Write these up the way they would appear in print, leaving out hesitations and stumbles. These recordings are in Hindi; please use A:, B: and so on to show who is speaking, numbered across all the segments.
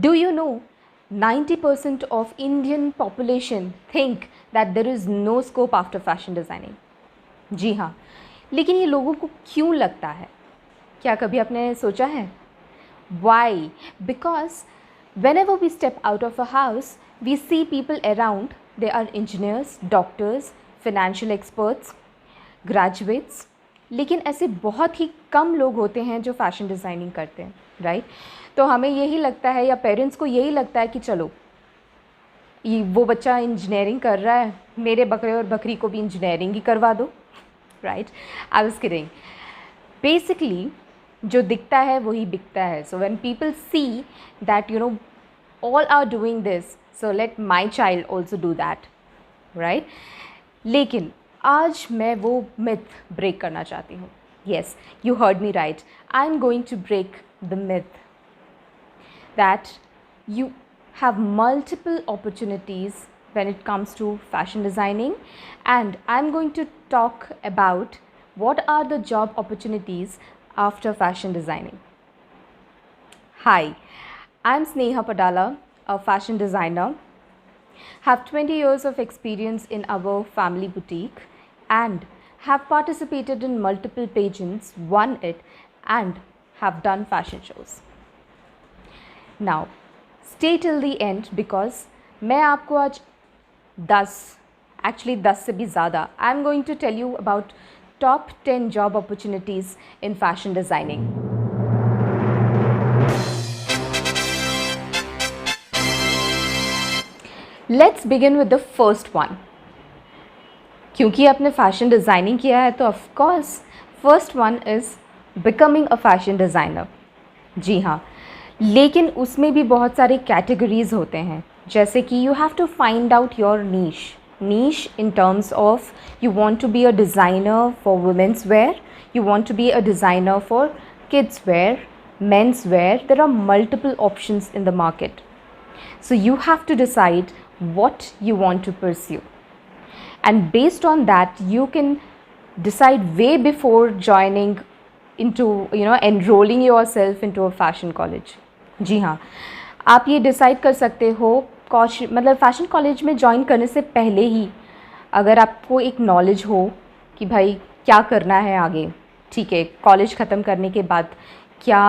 A: Do you know 90% of Indian population think that there is no scope after fashion designing? जी हाँ, लेकिन ये लोगों को क्यों लगता है? क्या कभी आपने सोचा है? Why? Because whenever we step out of a house, we see people around. They are engineers, doctors, financial experts, graduates. लेकिन ऐसे बहुत ही कम लोग होते हैं जो फैशन डिज़ाइनिंग करते हैं, राइट? तो हमें यही लगता है या पेरेंट्स को यही लगता है कि चलो ये वो बच्चा इंजीनियरिंग कर रहा है, मेरे बकरे और बकरी को भी इंजीनियरिंग ही करवा दो, right? I was kidding. Basically जो दिखता है वही बिकता है. So when people see that all are doing this, so let my child also do that, right? लेकिन आज मैं वो मिथ ब्रेक करना चाहती हूँ. Yes, you heard me right. I am going to break the myth that you have multiple opportunities when it comes to fashion designing, and I'm going to talk about what are the job opportunities after fashion designing. Hi, I'm Sneha Padala, a fashion designer, have 20 years of experience in our family boutique and have participated in multiple pageants, won it, and have done fashion shows. Now, stay till the end because मैं आपको आज 10 से भी ज़्यादा I am going to tell you about top 10 job opportunities in fashion designing. Let's begin with the first one. क्योंकि आपने फैशन डिज़ाइनिंग किया है तो of course first one is becoming a fashion designer. जी हाँ, लेकिन उसमें भी बहुत सारे कैटेगरीज़ होते हैं, जैसे कि you have to find out your niche in terms of you want to be a designer for women's wear, you want to be a designer for kids wear, men's wear. There are multiple options in the market, so you have to decide what you want to pursue, and based on that you can decide way before joining into enrolling yourself into a fashion college. जी हाँ, आप ये डिसाइड कर सकते हो मतलब फ़ैशन कॉलेज में ज्वाइन करने से पहले ही, अगर आपको एक नॉलेज हो कि भाई क्या करना है आगे, ठीक है, कॉलेज ख़त्म करने के बाद क्या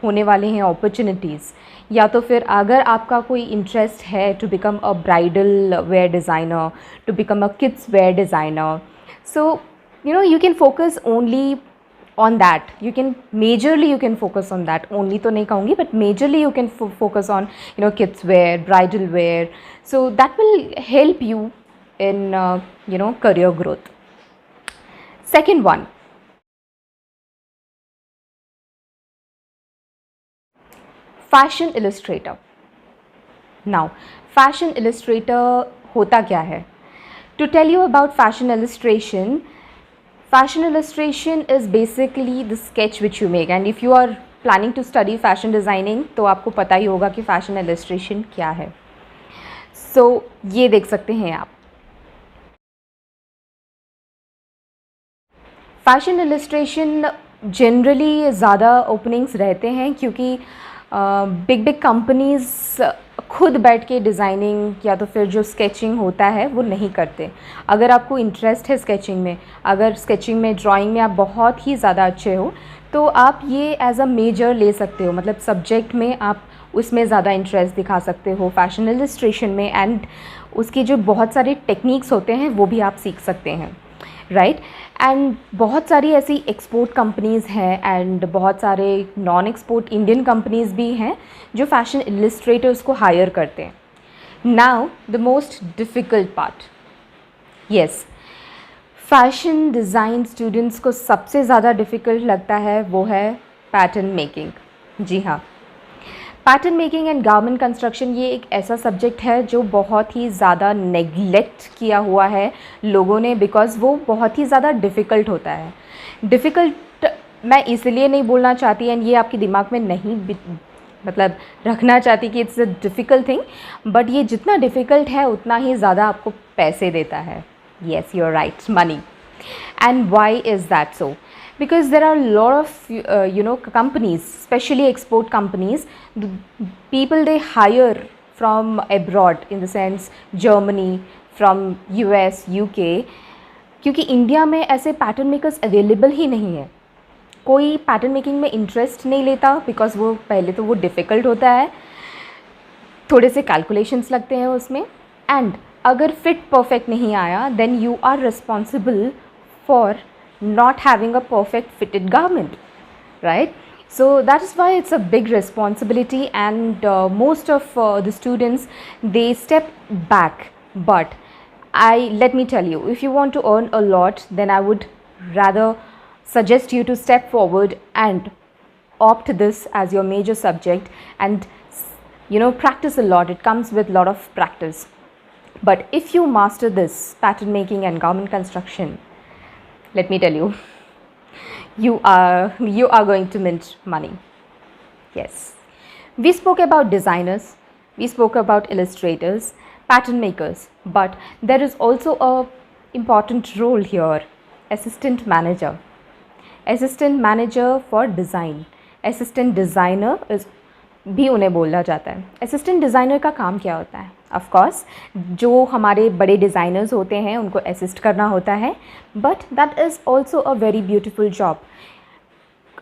A: होने वाले हैं अपॉर्चुनिटीज़, या तो फिर अगर आपका कोई इंटरेस्ट है to become a bridal wear designer, to become a kids wear designer, so you can focus only on that. You can focus on that. Only तो नहीं कहूँगी, but majorly you can focus on kids wear, bridal wear. So that will help you in career growth. Second one, fashion illustrator. Now, fashion illustrator होता क्या है? To tell you about fashion illustration is basically the sketch which you make, and if you are planning to study fashion designing तो आपको पता ही होगा कि fashion illustration क्या है. So ये देख सकते हैं आप. Fashion illustration जनरली ज़्यादा ओपनिंग्स रहते हैं क्योंकि बिग कंपनीज़ खुद बैठ के डिज़ाइनिंग या तो फिर जो स्केचिंग होता है वो नहीं करते. अगर आपको इंटरेस्ट है स्केचिंग में, अगर स्केचिंग में, ड्राइंग में आप बहुत ही ज़्यादा अच्छे हो, तो आप ये एज अ मेजर ले सकते हो, मतलब सब्जेक्ट में आप उसमें ज़्यादा इंटरेस्ट दिखा सकते हो फैशन इलस्ट्रेशन में, एंड उसके जो बहुत सारे टेक्निक्स होते हैं वो भी आप सीख सकते हैं, राइट? एंड बहुत सारी ऐसी एक्सपोर्ट कंपनीज़ हैं एंड बहुत सारे नॉन एक्सपोर्ट इंडियन कंपनीज़ भी हैं जो फैशन इलस्ट्रेटर्स को हायर करते हैं. Now the most difficult part, yes, fashion design students को सबसे ज़्यादा डिफ़िकल्ट लगता है वो है पैटर्न मेकिंग. जी हाँ, pattern making and garment construction ये एक ऐसा सब्जेक्ट है जो बहुत ही ज़्यादा नेग्लेक्ट किया हुआ है लोगों ने, बिकॉज़ वो बहुत ही ज़्यादा डिफ़िकल्ट होता है. डिफ़िकल्ट मैं इसलिए नहीं बोलना चाहती एंड ये आपके दिमाग में नहीं मतलब रखना चाहती कि it's a difficult thing, but ये जितना डिफ़िकल्ट है उतना ही ज़्यादा आपको पैसे देता है. Yes, you are right, money. And why is that so? Because there are a lot of companies, especially export companies, the people they hire from abroad, in the sense Germany, from US, UK, क्योंकि इंडिया में ऐसे पैटर्न मेकर्स अवेलेबल ही नहीं है. कोई पैटर्न मेकिंग में इंटरेस्ट नहीं लेता, बिकॉज वो पहले तो वो डिफ़िकल्ट होता है, थोड़े से कैलकुलेशंस लगते हैं उसमें, एंड अगर फिट परफेक्ट नहीं आया then you are responsible for not having a perfect fitted garment, right? So that is why it's a big responsibility, and most of the students, they step back. But let me tell you, if you want to earn a lot, then I would rather suggest you to step forward and opt this as your major subject, and practice a lot. It comes with a lot of practice. But if you master this pattern making and garment construction, let me tell you, you are going to mint money. Yes, we spoke about designers, we spoke about illustrators, pattern makers, but there is also a important role here: assistant manager. Assistant manager for design, assistant designer is भी उन्हें बोला जाता है. असिस्टेंट डिज़ाइनर का काम क्या होता है? ऑफ कोर्स जो हमारे बड़े डिज़ाइनर्स होते हैं उनको असिस्ट करना होता है, but that is also a very beautiful job.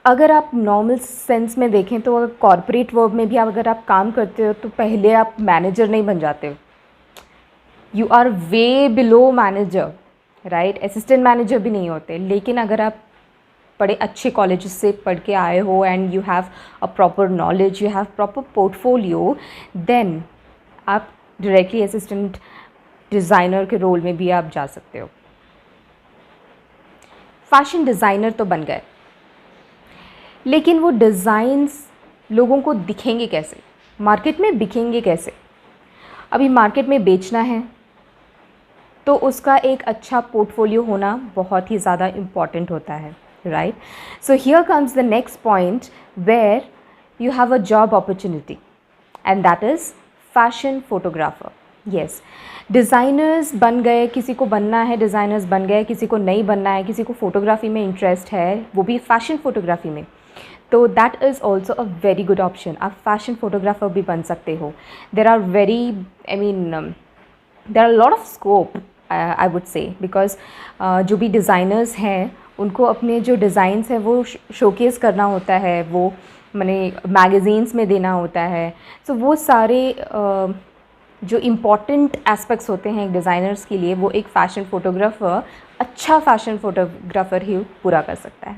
A: अगर आप नॉर्मल सेंस में देखें तो अगर कॉर्पोरेट वर्क में भी अगर आप काम करते हो तो पहले आप मैनेजर नहीं बन जाते हो, you are way below manager, right? Assistant manager भी नहीं होते. लेकिन अगर आप बड़े अच्छे कॉलेज से पढ़ के आए हो and you have a proper knowledge, you have proper portfolio, then आप डायरेक्टली असिस्टेंट डिज़ाइनर के रोल में भी आप जा सकते हो. फैशन डिज़ाइनर तो बन गए, लेकिन वो डिज़ाइंस लोगों को दिखेंगे कैसे, मार्केट में बिकेंगे कैसे? अभी मार्केट में बेचना है तो उसका एक अच्छा पोर्टफोलियो होना बहुत ही ज़्यादा इम्पॉर्टेंट होता है, right? So here comes the next point where you have a job opportunity, and that is fashion photographer. Yes, designers बन गए, किसी को बनना है डिज़ाइनर्स बन गए, किसी को नहीं बनना है, किसी को फोटोग्राफी में इंटरेस्ट है, वो भी फैशन फोटोग्राफी में, तो that is also a very good option. आप फैशन फोटोग्राफर भी बन सकते हो. There are very, I mean there are lot of scope, I would say, because जो भी डिज़ाइनर्स हैं उनको अपने जो डिज़ाइंस हैं वो शोकेस करना होता है, वो मैंने मैगज़ीन्स में देना होता है. सो वो सारे जो इम्पॉर्टेंट एस्पेक्ट्स होते हैं एक डिज़ाइनर्स के लिए, वो एक फ़ैशन फ़ोटोग्राफ़र, अच्छा फ़ैशन फ़ोटोग्राफ़र ही पूरा कर सकता है,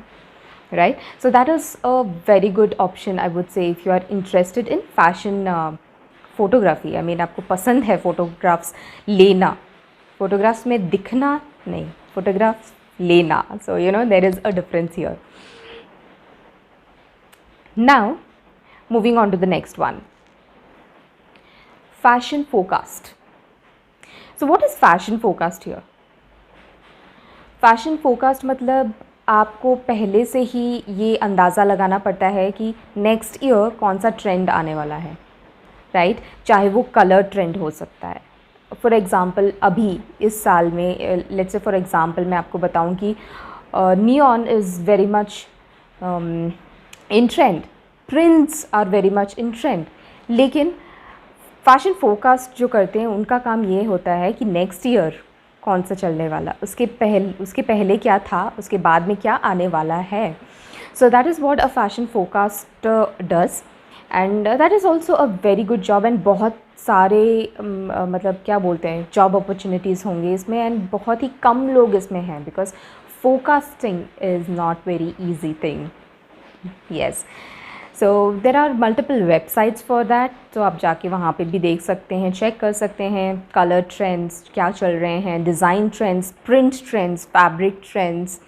A: right? So that is a very good option, I would say, if you are interested in fashion photography. I mean आपको पसंद है फ़ोटोग्राफ्स लेना, फ़ोटोग्राफ्स में दिखना नहीं, फ़ोटोग्राफ्स लेना. So there is a difference here. Now moving on to the next one, fashion forecast. So what is fashion forecast here? Fashion forecast मतलब आपको पहले से ही ये अंदाज़ा लगाना पड़ता है कि नेक्स्ट ईयर कौन सा ट्रेंड आने वाला है, राइट? चाहे वो कलर ट्रेंड हो सकता है. फॉर एग्ज़ाम्पल अभी इस साल में, लेट्स से फॉर एग्ज़ाम्पल मैं आपको बताऊं कि neon is very much in trend, prints are very much in trend. लेकिन फैशन फोरकास्ट जो करते हैं उनका काम ये होता है कि नेक्स्ट ईयर कौन सा चलने वाला, उसके पहले क्या था, उसके बाद में क्या आने वाला है. सो that is what a fashion forecast does, and that is also a very good job. And बहुत सारे मतलब क्या बोलते हैं, जॉब अपॉर्चुनिटीज़ होंगे इसमें, एंड बहुत ही कम लोग इसमें हैं, because forecasting is not very easy thing. Yes, so there are multiple websites for that, तो आप जाके वहाँ पे भी देख सकते हैं, चेक कर सकते हैं कलर ट्रेंड्स क्या चल रहे हैं, design trends, print trends, fabric trends.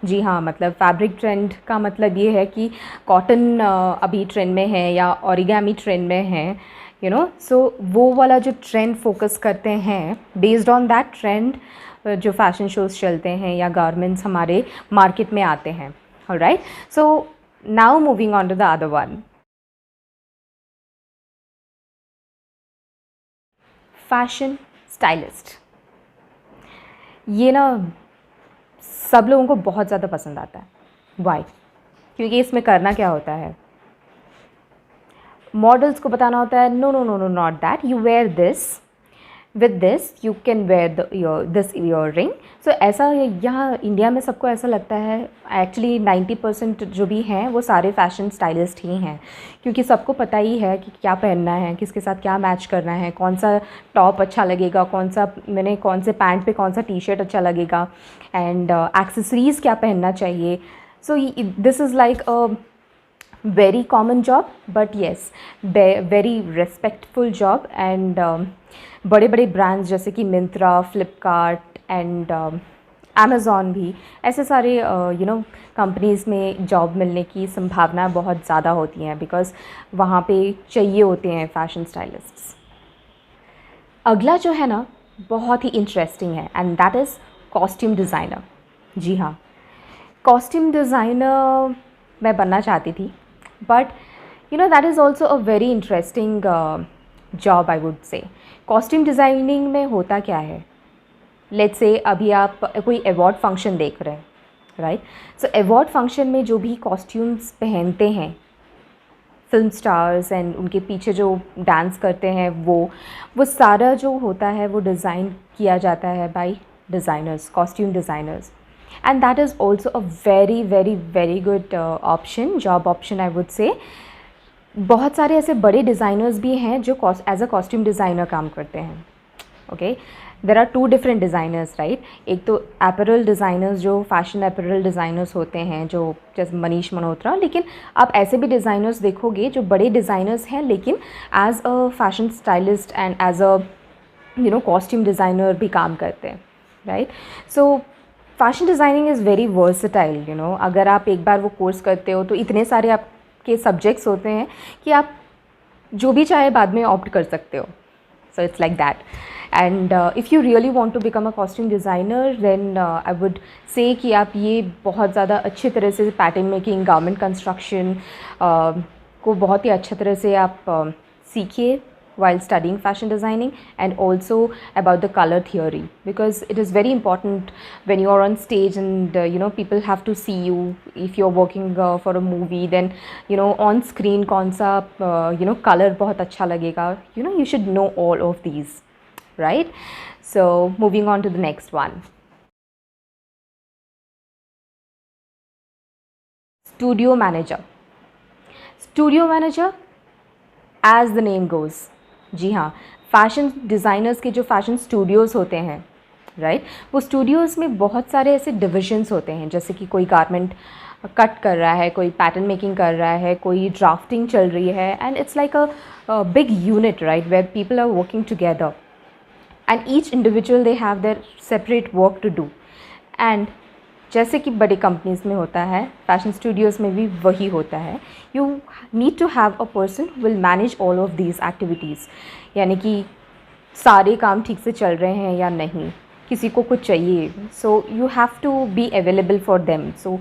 A: जी हाँ, मतलब फैब्रिक ट्रेंड का मतलब ये है कि कॉटन अभी ट्रेंड में है या ओरिगामी ट्रेंड में है, सो वो वाला जो ट्रेंड फोकस करते हैं, बेस्ड ऑन दैट ट्रेंड जो फैशन शोज़ चलते हैं या गारमेंट्स हमारे मार्केट में आते हैं. Alright, so now moving on to the other one, fashion stylist. ये ना सब लोगों को बहुत ज़्यादा पसंद आता है। वाई? क्योंकि इसमें करना क्या होता है, मॉडल्स को बताना होता है no no no no not that, you wear this, with this you can wear this earring. So ऐसा यहाँ इंडिया में सबको ऐसा लगता है, एक्चुअली 90% जो भी हैं वो सारे फैशन स्टाइलिस्ट ही हैं, क्योंकि सबको पता ही है कि क्या पहनना है, किसके साथ क्या मैच करना है, कौन सा टॉप अच्छा लगेगा, कौन से पैंट पे कौन सा टी शर्ट अच्छा लगेगा, एंड एक्सेसरीज़ क्या पहनना चाहिए। So this is like a very common job, but yes, very respectful job, and बड़े बड़े ब्रांड्स जैसे कि मिंत्रा, फ्लिपकार्ट एंड अमेज़ॉन भी, ऐसे सारे कंपनीज़ में जॉब मिलने की संभावना बहुत ज़्यादा होती हैं, बिकॉज़ वहाँ पे चाहिए होते हैं फैशन स्टाइलिस्ट्स। अगला जो है ना बहुत ही इंटरेस्टिंग है, and that is costume designer. जी हाँ, कॉस्ट्यूम डिज़ाइनर मैं बनना चाहती थी, but that is also a very interesting job I would say. Costume designing में होता क्या है, लेट्स से अभी आप कोई अवार्ड फंक्शन देख रहे हैं, राइट? सो अवार्ड फंक्शन में जो भी कॉस्ट्यूम्स पहनते हैं फिल्म स्टार्स एंड उनके पीछे जो डांस करते हैं, वो सारा जो होता है वो डिज़ाइन किया जाता है by designers, costume designers, and that is also a very very very good option, job option I would say. बहुत सारे ऐसे बड़े डिज़ाइनर्स भी हैं जो एज अ कॉस्ट्यूम डिज़ाइनर काम करते हैं। Okay, there are two different designers, right? एक तो अपैरल डिज़ाइनर्स, जो फैशन अपैरल डिज़ाइनर्स होते हैं, जो जैसे मनीष मल्होत्रा, लेकिन आप ऐसे भी डिज़ाइनर्स देखोगे जो बड़े डिज़ाइनर्स हैं लेकिन as a fashion stylist and as a costume designer भी काम करते हैं, right? So fashion designing is very versatile, अगर आप एक बार वो कोर्स करते हो तो इतने सारे आपके सब्जेक्ट्स होते हैं कि आप जो भी चाहे बाद में ऑप्ट कर सकते हो। So it's like that, and if you really want to become a costume designer, then I would say कि आप ये बहुत ज़्यादा अच्छी तरह से पैटर्न मेकिंग, गारमेंट कंस्ट्रक्शन को बहुत ही अच्छी तरह से आप सीखिए while studying fashion designing, and also about the color theory, because it is very important when you are on stage and people have to see you. If you're working for a movie, then on screen kaun sa color bahut acha lagega, you should know all of these, right? So moving on to the next one, studio manager. Studio manager, as the name goes, जी हाँ, फ़ैशन डिज़ाइनर्स के जो फ़ैशन स्टूडियोज़ होते हैं, राइट, वो स्टूडियोज़ में बहुत सारे ऐसे डिविजन्स होते हैं, जैसे कि कोई गारमेंट कट कर रहा है, कोई पैटर्न मेकिंग कर रहा है, कोई ड्राफ्टिंग चल रही है, and it's like a big unit, right, where people are working together, and each individual they have their separate work to do. And जैसे कि बड़ी कंपनीज़ में होता है, फैशन स्टूडियोज़ में भी वही होता है। You need to have a person will manage all of these activities, यानी कि सारे काम ठीक से चल रहे हैं या नहीं, किसी को कुछ चाहिए, so you have to be available for them. So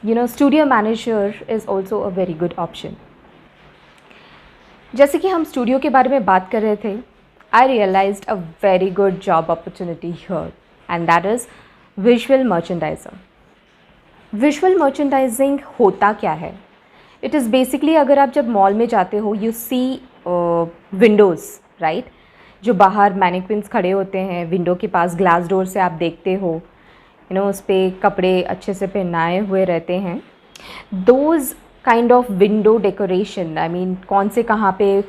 A: studio manager is also a very good option. जैसे कि हम स्टूडियो के बारे में बात कर रहे थे, I realised a very good job opportunity here, and that is visual merchandiser. Visual merchandising होता क्या है? इट इज़ बेसिकली, अगर आप जब मॉल में जाते हो, यू सी विंडोज़, राइट, जो बाहर मैनिक्विन्स खड़े होते हैं विंडो के पास, ग्लास डोर से आप देखते हो, उस पर कपड़े अच्छे से पहनाए हुए रहते हैं। Those kind of window decoration, I mean कौन से कहाँ पे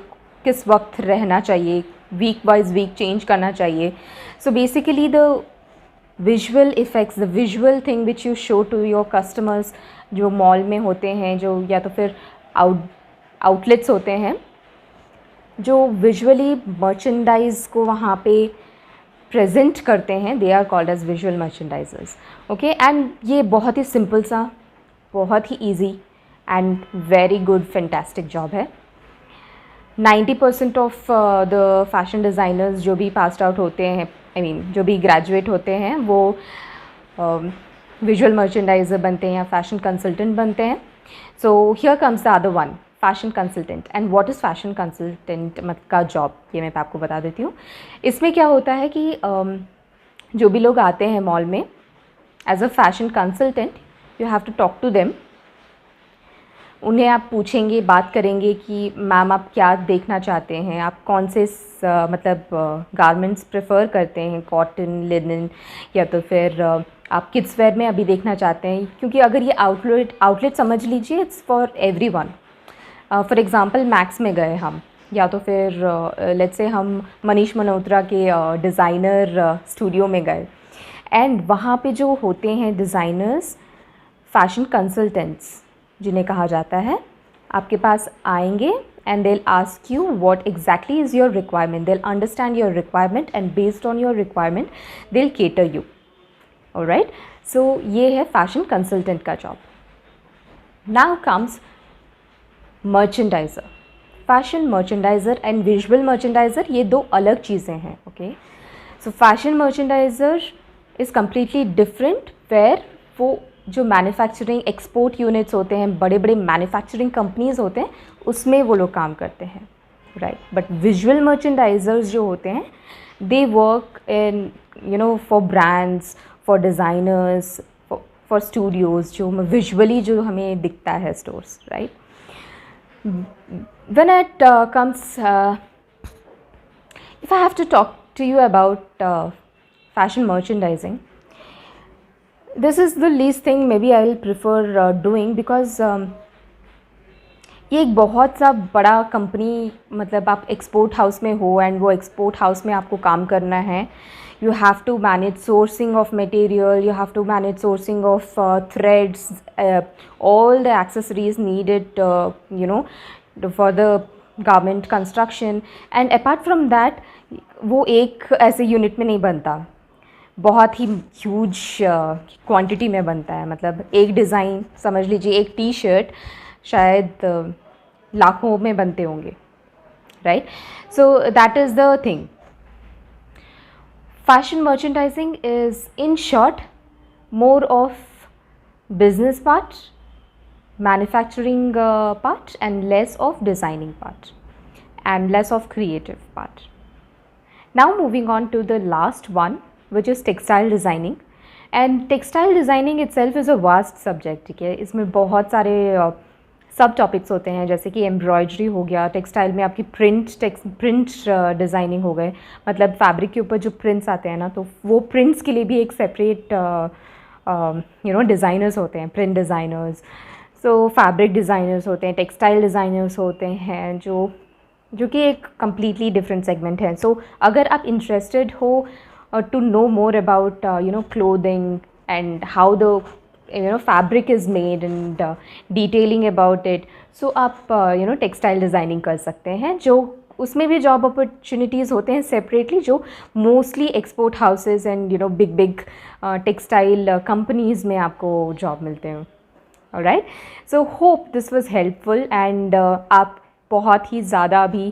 A: किस वक्त रहना चाहिए, वीक वाइज वीक चेंज करना चाहिए। So basically the visual effects, the visual thing which you show to your customers, जो मॉल में होते हैं, जो या तो फिर आउटलेट्स होते हैं, जो विजुअली मर्चेंडाइज को वहाँ पे प्रेजेंट करते हैं, they are called as visual merchandisers. Okay, and ये बहुत ही सिंपल सा, बहुत ही easy and very good fantastic job है। 90% ऑफ द फैशन डिज़ाइनर्स जो भी पास्ड आउट होते हैं, आई मीन जो भी ग्रेजुएट होते हैं, वो विजुअल मर्चेंडाइजर बनते हैं या फैशन कंसल्टेंट बनते हैं। So here comes the other one, fashion consultant. And what is fashion consultant का जॉब, ये मैं आपको बता देती हूँ। इसमें क्या होता है कि जो भी लोग आते हैं मॉल में, as a fashion consultant you have to talk to them. उन्हें आप पूछेंगे, बात करेंगे कि मैम आप क्या देखना चाहते हैं, आप कौन से मतलब गारमेंट्स प्रेफर करते हैं, कॉटन, लिनन, या तो फिर आप किड्स वेयर में अभी देखना चाहते हैं, क्योंकि अगर ये आउटलेट समझ लीजिए it's for everyone. For example max में गए हम, या तो फिर लेट्स से हम मनीष मल्होत्रा के डिज़ाइनर स्टूडियो में गए, एंड वहाँ पे जो होते हैं डिज़ाइनर्स, फैशन कंसल्टेंट्स जिन्हें कहा जाता है, आपके पास आएंगे and they'll ask you what exactly is your requirement. They'll understand your requirement and based on your requirement they'll cater you. Alright, so ये है fashion consultant का job. Now comes merchandiser. Fashion merchandiser and visual merchandiser ये दो अलग चीज़ें हैं. Okay, so fashion merchandiser is completely different, where वो जो मैन्युफैक्चरिंग एक्सपोर्ट यूनिट्स होते हैं, बड़े बड़े मैन्युफैक्चरिंग कंपनीज़ होते हैं, उसमें वो लोग काम करते हैं, राइट. बट विजुअल मर्चेंडाइजर्स जो होते हैं, they work in for brands, for designers, for studios, जो विजुअली जो हमें दिखता है stores, right. When it comes, if I have to talk to you about fashion merchandising, this is the least thing maybe I will prefer doing, because ये एक बहुत सा बड़ा कंपनी, मतलब आप एक्सपोर्ट हाउस में हो एंड वो एक्सपोर्ट हाउस में आपको काम करना है. You have to manage sourcing of material, you have to manage sourcing of threads, all the accessories needed for the garment construction. And apart from that, वो एक ऐसे यूनिट में नहीं बनता, बहुत ही ह्यूज क्वांटिटी में बनता है. मतलब एक डिज़ाइन समझ लीजिए, एक टी शर्ट शायद लाखों में बनते होंगे, right. So that is the thing. Fashion merchandising is in short more of business part, manufacturing part, and less of designing part, and less of creative part. Now moving on to the last one, which is textile designing. And textile designing itself is a vast subject. ठीक है, इसमें बहुत सारे सब टॉपिक्स होते हैं, जैसे कि एम्ब्रॉयडरी हो गया, टेक्सटाइल में आपकी प्रिंट डिज़ाइनिंग हो गए, मतलब फैब्रिक के ऊपर जो प्रिंट्स आते हैं ना, तो वो प्रिंट्स के लिए भी एक सेपरेट डिज़ाइनर्स होते हैं, प्रिंट डिज़ाइनर्स. सो फैब्रिक डिज़ाइनर्स होते हैं, टेक्सटाइल डिज़ाइनर्स होते हैं, जो कि एक कम्प्लीटली डिफरेंट सेगमेंट है. सो अगर आप इंटरेस्टेड हो to know more about clothing and how the fabric is made and detailing about it, so आप textile designing कर सकते हैं, जो उसमें भी जॉब अपॉर्चुनिटीज़ होते हैं सेपरेटली, जो mostly export houses and big textile companies में आपको जॉब मिलते हैं. Alright, so hope this was helpful and आप बहुत ही ज़्यादा अभी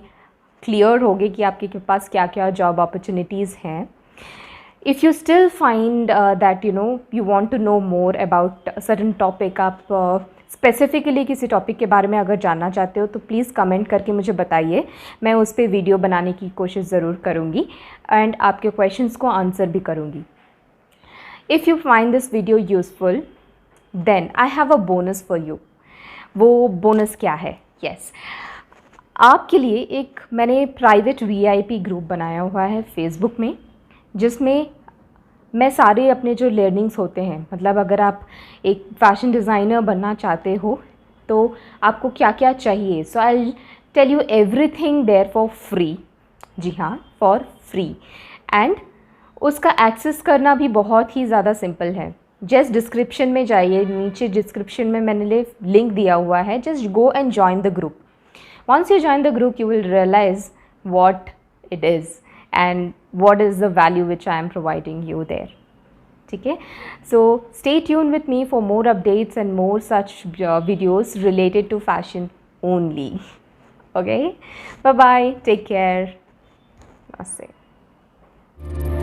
A: क्लियर होगे कि आपके पास क्या क्या जॉब अपॉर्चुनिटीज़ हैं. If you still find that you want to know more about a certain topic, आप स्पेसिफ़िकली किसी टॉपिक के बारे में अगर जानना चाहते हो तो प्लीज़ कमेंट करके मुझे बताइए. मैं उस पर वीडियो बनाने की कोशिश ज़रूर करूँगी एंड आपके क्वेश्चंस को आंसर भी करूँगी. If you find this video useful, then I have a bonus for you. वो बोनस क्या है? यस, आपके लिए एक मैंने प्राइवेट VIP ग्रुप बनाया हुआ है फेसबुक में, जिसमें मैं सारे अपने जो लर्निंग्स होते हैं, मतलब अगर आप एक फैशन डिज़ाइनर बनना चाहते हो तो आपको क्या क्या चाहिए, so I tell you everything there for free. जी हाँ, फॉर फ्री. एंड उसका एक्सेस करना भी बहुत ही ज़्यादा सिंपल है. जस्ट डिस्क्रिप्शन में जाइए, नीचे डिस्क्रिप्शन में मैंने लिंक दिया हुआ है, just go and join the group. Once you join the group you will realize what it is and what is the value which I am providing you there. ठीक है, so stay tuned with me for more updates and more such videos related to fashion only. Okay, bye bye, take care, namaste.